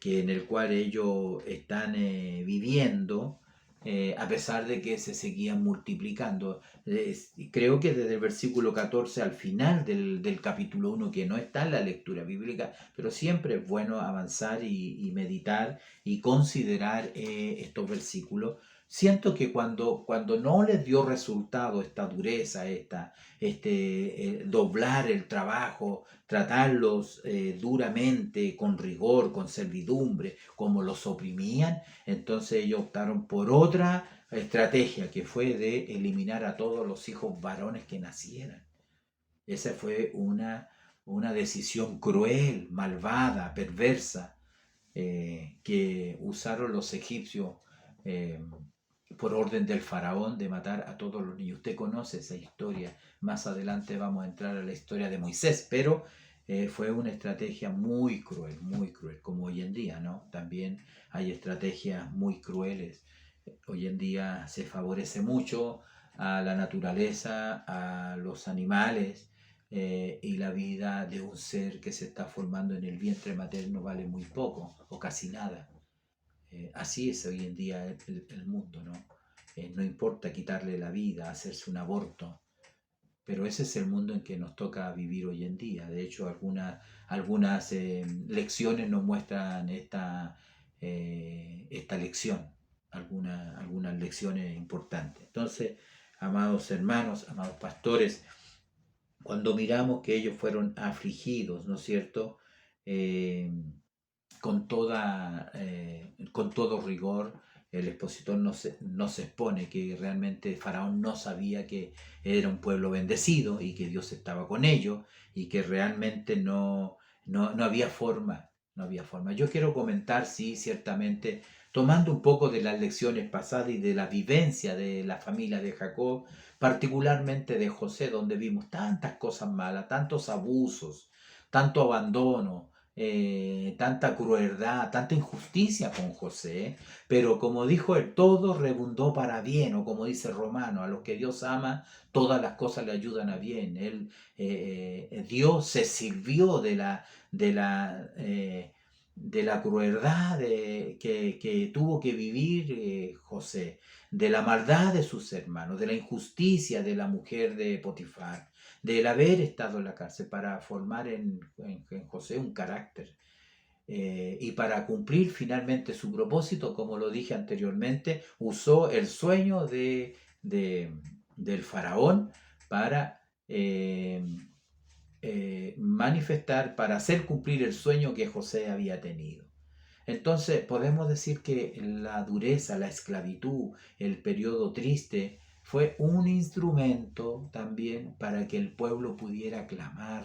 A: en el cual ellos están viviendo, a pesar de que se seguían multiplicando. Creo que desde el versículo 14 al final del capítulo 1, que no está en la lectura bíblica, pero siempre es bueno avanzar y meditar y considerar estos versículos. Siento que cuando no les dio resultado esta dureza, doblar el trabajo, tratarlos duramente, con rigor, con servidumbre, como los oprimían, entonces ellos optaron por otra estrategia, que fue de eliminar a todos los hijos varones que nacieran. Esa fue una decisión cruel, malvada, perversa, que usaron los egipcios eh, por orden del faraón de matar a todos los niños. Usted conoce esa historia. Más adelante vamos a entrar a la historia de Moisés, pero fue una estrategia muy cruel, como hoy en día, ¿no? También hay estrategias muy crueles. Hoy en día se favorece mucho a la naturaleza, a los animales, y la vida de un ser que se está formando en el vientre materno vale muy poco o casi nada. Así es hoy en día el mundo, ¿no? No importa quitarle la vida, hacerse un aborto, pero ese es el mundo en que nos toca vivir hoy en día. De hecho, algunas lecciones nos muestran esta lección, algunas lecciones importantes. Entonces, amados hermanos, amados pastores, cuando miramos que ellos fueron afligidos, ¿no es cierto? Eh, con todo rigor, el expositor nos expone que realmente Faraón no sabía que era un pueblo bendecido y que Dios estaba con ellos y que realmente no había forma, no había forma. Yo quiero comentar, sí, ciertamente, tomando un poco de las lecciones pasadas y de la vivencia de la familia de Jacob, particularmente de José, donde vimos tantas cosas malas, tantos abusos, tanto abandono, tanta crueldad, tanta injusticia con José, pero como dijo él, todo rebundó para bien, o como dice Romano, a los que Dios ama, todas las cosas le ayudan a bien. Dios se sirvió de la crueldad que tuvo que vivir José, de la maldad de sus hermanos, de la injusticia de la mujer de Potifar, del haber estado en la cárcel para formar en José un carácter, y para cumplir finalmente su propósito, como lo dije anteriormente, usó el sueño del faraón para manifestar, para hacer cumplir el sueño que José había tenido. Entonces podemos decir que la dureza, la esclavitud, el periodo triste, fue un instrumento también para que el pueblo pudiera clamar,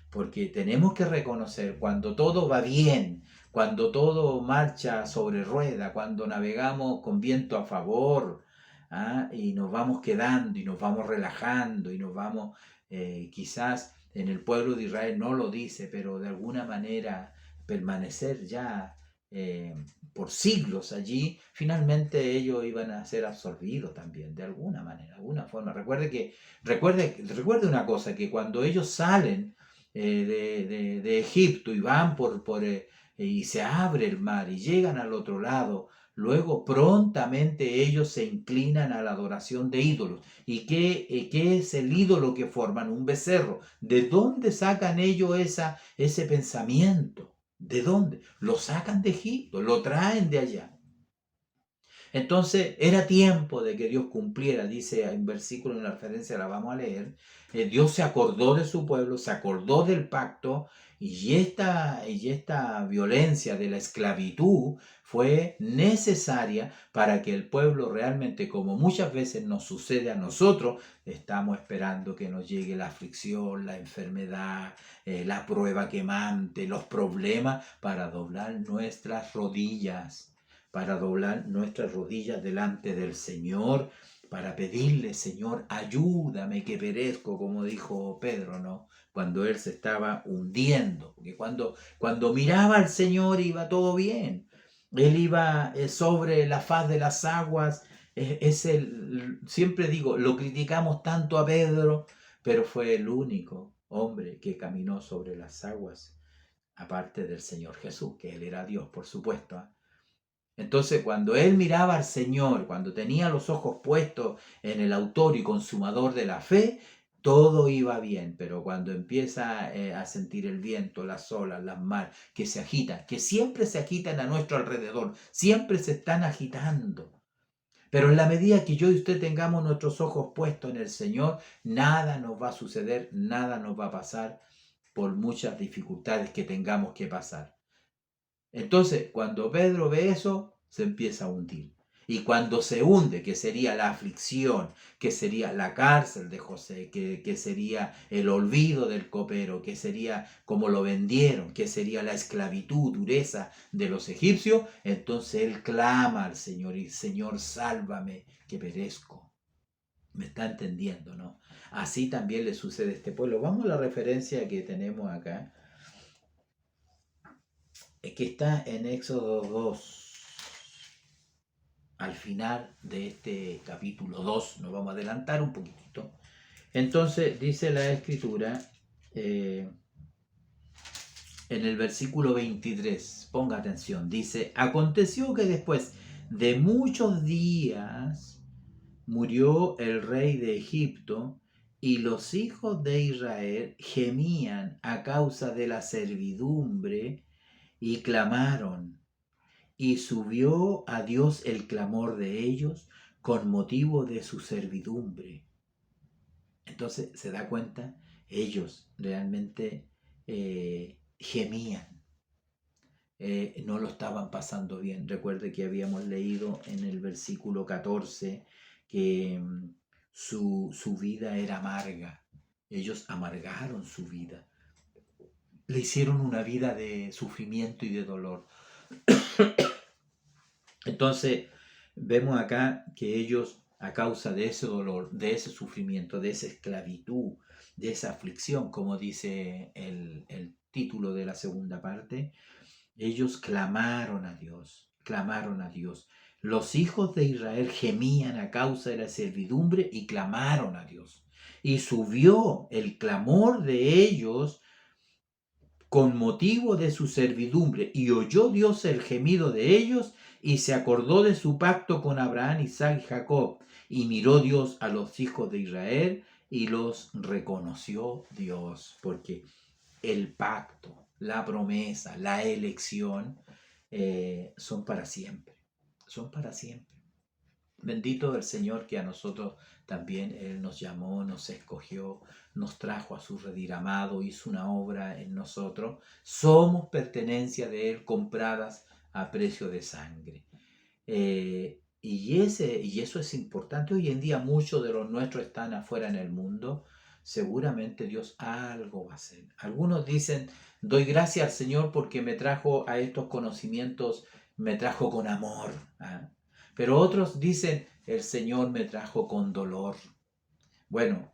A: porque tenemos que reconocer cuando todo va bien, cuando todo marcha sobre rueda, cuando navegamos con viento a favor, ¿ah? Y nos vamos quedando y nos vamos relajando y nos vamos, quizás en el pueblo de Israel no lo dice, pero de alguna manera permanecer ya eh, por siglos allí, finalmente ellos iban a ser absorbidos también, de alguna manera, de alguna forma. Recuerde una cosa, que cuando ellos salen de Egipto y van y se abre el mar y llegan al otro lado, luego prontamente ellos se inclinan a la adoración de ídolos. ¿Y qué es el ídolo que forman? Un becerro. ¿De dónde sacan ellos ese pensamiento? ¿De dónde? Lo sacan de Egipto, lo traen de allá. Entonces era tiempo de que Dios cumpliera, dice en versículo, en la referencia la vamos a leer. Dios se acordó de su pueblo, se acordó del pacto, y esta violencia de la esclavitud fue necesaria para que el pueblo realmente, como muchas veces nos sucede a nosotros, estamos esperando que nos llegue la aflicción, la enfermedad, la prueba quemante, los problemas, para doblar nuestras rodillas, para doblar nuestras rodillas delante del Señor, para pedirle: Señor, ayúdame que perezco, como dijo Pedro, ¿no? Cuando él se estaba hundiendo, porque cuando miraba al Señor iba todo bien. Él iba sobre la faz de las aguas. Siempre digo, lo criticamos tanto a Pedro, pero fue el único hombre que caminó sobre las aguas, aparte del Señor Jesús, que él era Dios, por supuesto, ¿eh? Entonces, cuando él miraba al Señor, cuando tenía los ojos puestos en el autor y consumador de la fe, todo iba bien. Pero cuando empieza a sentir el viento, las olas, las mares, que se agitan, que siempre se agitan a nuestro alrededor, siempre se están agitando. Pero en la medida que yo y usted tengamos nuestros ojos puestos en el Señor, nada nos va a suceder, nada nos va a pasar, por muchas dificultades que tengamos que pasar. Entonces, cuando Pedro ve eso, se empieza a hundir. Y cuando se hunde, que sería la aflicción, que sería la cárcel de José, que sería el olvido del copero, que sería como lo vendieron, que sería la esclavitud, dureza de los egipcios, entonces él clama al Señor y Señor, sálvame, que perezco. ¿Me está entendiendo, no? Así también le sucede a este pueblo. Vamos a la referencia que tenemos acá, que está en Éxodo 2, al final de este capítulo 2, nos vamos a adelantar un poquitito. Entonces dice la escritura en el versículo 23, ponga atención, dice, aconteció que después de muchos días murió el rey de Egipto y los hijos de Israel gemían a causa de la servidumbre y clamaron. Y subió a Dios el clamor de ellos con motivo de su servidumbre. Entonces se da cuenta, ellos realmente gemían, no lo estaban pasando bien. Recuerde que habíamos leído en el versículo 14 que su vida era amarga. Ellos amargaron su vida. Le hicieron una vida de sufrimiento y de dolor. Entonces, vemos acá que ellos, a causa de ese dolor, de ese sufrimiento, de esa esclavitud, de esa aflicción, como dice el título de la segunda parte, ellos clamaron a Dios, clamaron a Dios. Los hijos de Israel gemían a causa de la servidumbre y clamaron a Dios. Y subió el clamor de ellos con motivo de su servidumbre, y oyó Dios el gemido de ellos, y se acordó de su pacto con Abraham, Isaac y Jacob, y miró Dios a los hijos de Israel, y los reconoció Dios, porque el pacto, la promesa, la elección, son para siempre, son para siempre. Bendito el Señor que a nosotros también Él nos llamó, nos escogió, nos trajo a su redil amado, hizo una obra en nosotros. Somos pertenencia de Él, compradas a precio de sangre. Y eso es importante. Hoy en día muchos de los nuestros están afuera en el mundo. Seguramente Dios algo va a hacer. Algunos dicen, doy gracias al Señor porque me trajo a estos conocimientos, me trajo con amor. ¿Ah? Pero otros dicen, el Señor me trajo con dolor. Bueno,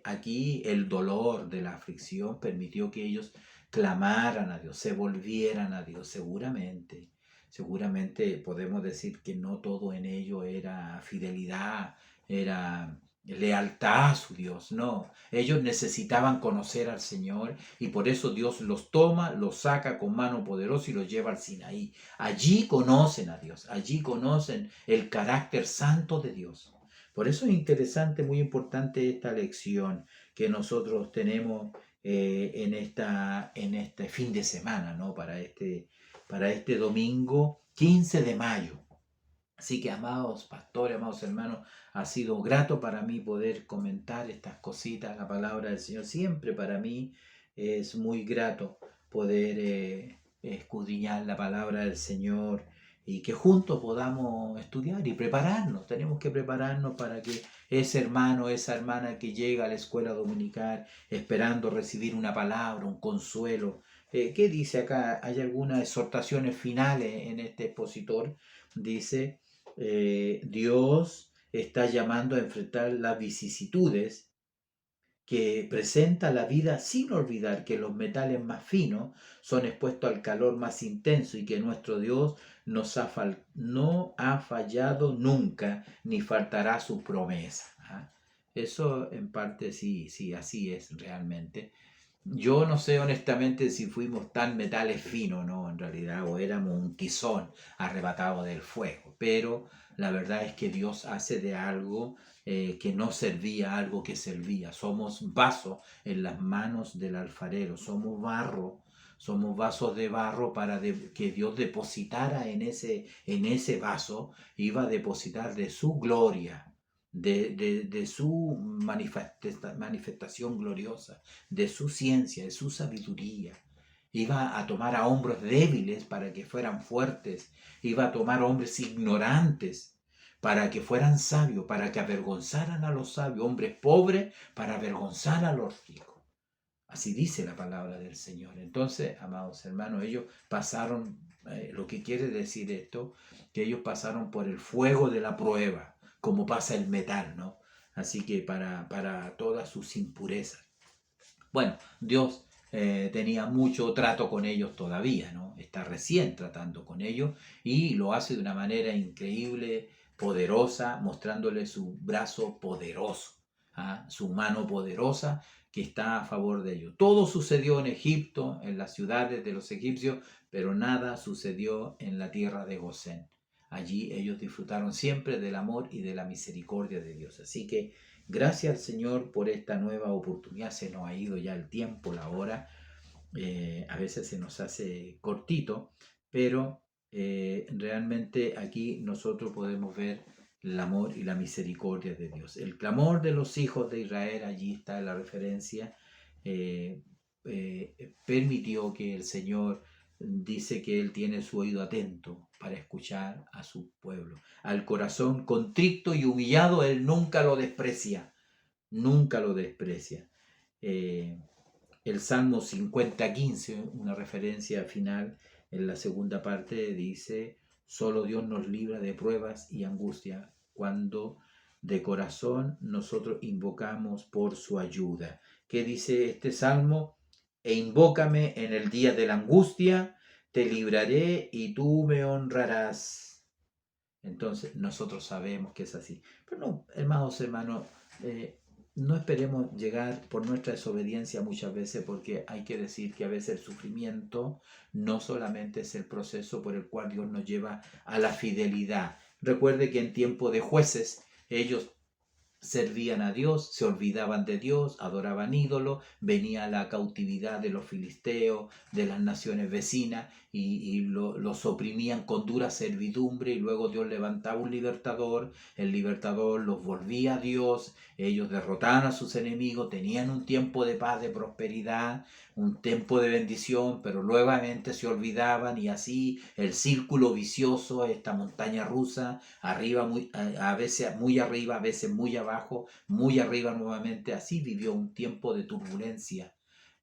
A: aquí el dolor de la aflicción permitió que ellos clamaran a Dios, se volvieran a Dios, seguramente. Seguramente podemos decir que no todo en ello era fidelidad, era lealtad a su Dios, no. Ellos necesitaban conocer al Señor y por eso Dios los toma, los saca con mano poderosa y los lleva al Sinaí. Allí conocen a Dios, allí conocen el carácter santo de Dios. Por eso es interesante, muy importante esta lección que nosotros tenemos en este fin de semana, ¿no? Para este domingo 15 de mayo. Así que, amados pastores, amados hermanos, ha sido grato para mí poder comentar estas cositas, la palabra del Señor. Siempre para mí es muy grato poder escudriñar la palabra del Señor y que juntos podamos estudiar y prepararnos. Tenemos que prepararnos para que ese hermano, esa hermana que llega a la escuela dominical esperando recibir una palabra, un consuelo. ¿Qué dice acá? Hay algunas exhortaciones finales en este expositor. Dice, Dios está llamando a enfrentar las vicisitudes que presenta la vida sin olvidar que los metales más finos son expuestos al calor más intenso y que nuestro Dios no ha fallado nunca ni faltará su promesa. ¿Ah? Eso en parte sí, así es realmente. Yo no sé honestamente si fuimos tan metales finos, ¿no? En realidad, o éramos un tizón arrebatado del fuego, pero la verdad es que Dios hace de algo que no servía, algo que servía. Somos vasos en las manos del alfarero, somos barro, somos vasos de barro para que Dios depositara en ese vaso, iba a depositar de su gloria, de su manifestación gloriosa, de su ciencia, de su sabiduría. Iba a tomar a hombres débiles para que fueran fuertes. Iba a tomar hombres ignorantes para que fueran sabios, para que avergonzaran a los sabios, hombres pobres para avergonzar a los ricos. Así dice la palabra del Señor. Entonces, amados hermanos, ellos pasaron, lo que quiere decir esto, que ellos pasaron por el fuego de la prueba, como pasa el metal, ¿no? Así que para todas sus impurezas. Bueno, Dios tenía mucho trato con ellos todavía, ¿no? Está recién tratando con ellos y lo hace de una manera increíble, poderosa, mostrándole su brazo poderoso, ¿ah? Su mano poderosa que está a favor de ellos. Todo sucedió en Egipto, en las ciudades de los egipcios, pero nada sucedió en la tierra de Gosén. Allí ellos disfrutaron siempre del amor y de la misericordia de Dios. Así que gracias al Señor por esta nueva oportunidad. Se nos ha ido ya el tiempo, la hora. A veces se nos hace cortito, pero realmente aquí nosotros podemos ver el amor y la misericordia de Dios. El clamor de los hijos de Israel, allí está la referencia, permitió que el Señor dice que Él tiene su oído atento para escuchar a su pueblo. Al corazón contrito y humillado Él nunca lo desprecia, nunca lo desprecia. El Salmo 50:15, una referencia final en la segunda parte, dice: solo Dios nos libra de pruebas y angustia cuando de corazón nosotros invocamos por su ayuda. ¿Qué dice este salmo? E invócame en el día de la angustia, te libraré y tú me honrarás. Entonces nosotros sabemos que es así. Pero no, hermanos, no esperemos llegar por nuestra desobediencia muchas veces, porque hay que decir que a veces el sufrimiento no solamente es el proceso por el cual Dios nos lleva a la fidelidad. Recuerde que en tiempo de jueces ellos servían a Dios, se olvidaban de Dios, adoraban ídolos, venía la cautividad de los filisteos, de las naciones vecinas, y los oprimían con dura servidumbre, y luego Dios levantaba un libertador, el libertador los volvía a Dios, ellos derrotaban a sus enemigos, tenían un tiempo de paz, de prosperidad, un tiempo de bendición, pero nuevamente se olvidaban, y así el círculo vicioso, esta montaña rusa, arriba a veces muy arriba, a veces muy abajo, muy arriba nuevamente. Así vivió un tiempo de turbulencia.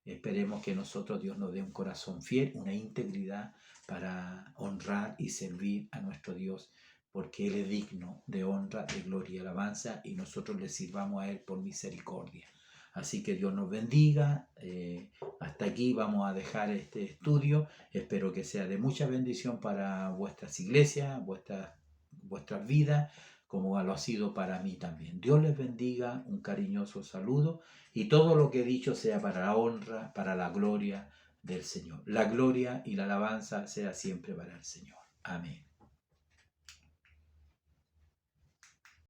A: Esperemos que nosotros, Dios nos dé un corazón fiel, una integridad para honrar y servir a nuestro Dios, porque Él es digno de honra, de gloria y alabanza, y nosotros le sirvamos a Él por misericordia. Así que Dios nos bendiga. Hasta aquí vamos a dejar este estudio. Espero que sea de mucha bendición para vuestras iglesias, vuestras vidas, como lo ha sido para mí también. Dios les bendiga, un cariñoso saludo, y todo lo que he dicho sea para la honra, para la gloria del Señor. La gloria y la alabanza sea siempre para el Señor. Amén.